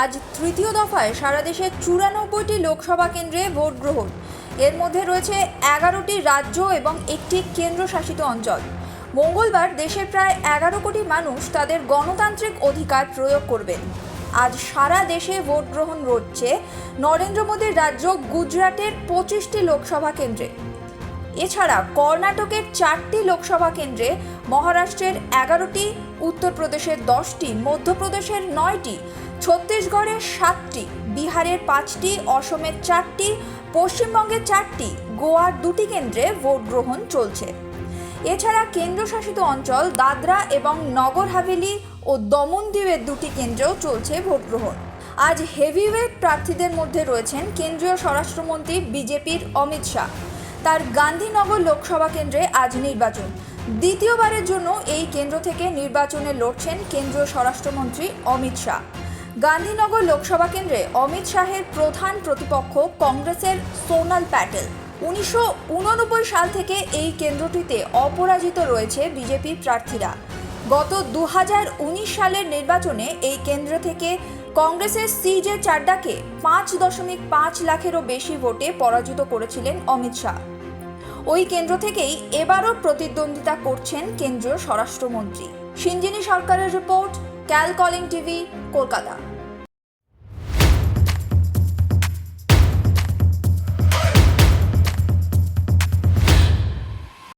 আজ তৃতীয় দফায় সারা দেশে 94টি লোকসভা কেন্দ্রে ভোট গ্রহণ। এর মধ্যে রয়েছে 11টি রাজ্য এবং একটি কেন্দ্রশাসিত অঞ্চল। মঙ্গলবার দেশের প্রায় 11 কোটি মানুষ তাদের গণতান্ত্রিক অধিকার প্রয়োগ করবেন। আজ সারা দেশে ভোট গ্রহণ হচ্ছে নরেন্দ্র মোদীর রাজ্য গুজরাটের 25টি লোকসভা কেন্দ্রে। এছাড়া কর্ণাটকের 4টি লোকসভা কেন্দ্রে, মহারাষ্ট্রের 11টি, উত্তরপ্রদেশের 10টি, মধ্যপ্রদেশের 9টি, ছত্তিশগড়ের 7টি, বিহারের 5টি, অসমের 4টি, পশ্চিমবঙ্গের 4টি, গোয়ার 2টি কেন্দ্রে ভোট গ্রহণ চলছে। এছাড়া কেন্দ্রশাসিত অঞ্চল দাদরা এবং নগর হাভেলি ও দমন দিউয়ের 2টি কেন্দ্রেও চলছে ভোট গ্রহণ। আজ হেভিওয়েট প্রার্থীদের মধ্যে রয়েছেন কেন্দ্রীয় স্বরাষ্ট্রমন্ত্রী বিজেপির অমিত শাহ। তার গান্ধীনগর লোকসভা কেন্দ্রে আজ নির্বাচন। দ্বিতীয়বারের জন্য এই কেন্দ্র থেকে নির্বাচনে লড়ছেন কেন্দ্রীয় স্বরাষ্ট্রমন্ত্রী অমিত শাহ। গান্ধীনগর লোকসভা কেন্দ্রে অমিত শাহের প্রধান প্রতিপক্ষ কংগ্রেসের সোনাল প্যাটেল। 1989 সাল থেকে এই কেন্দ্রটিতে অপরাজিত রয়েছে বিজেপি প্রার্থীরা। গত 2019 সালের নির্বাচনে এই কেন্দ্র থেকে কংগ্রেসের সিজে চাড্ডাকে 5.5 লাখেরও বেশি ভোটে পরাজিত করেছিলেন অমিত শাহ। ওই কেন্দ্র থেকেই এবারও প্রতিদ্বন্দ্বিতা করছেন কেন্দ্রীয় স্বরাষ্ট্রমন্ত্রী। সিঞ্জিনী সরকারের রিপোর্ট, ক্যাল কলিং টিভি, কলকাতা।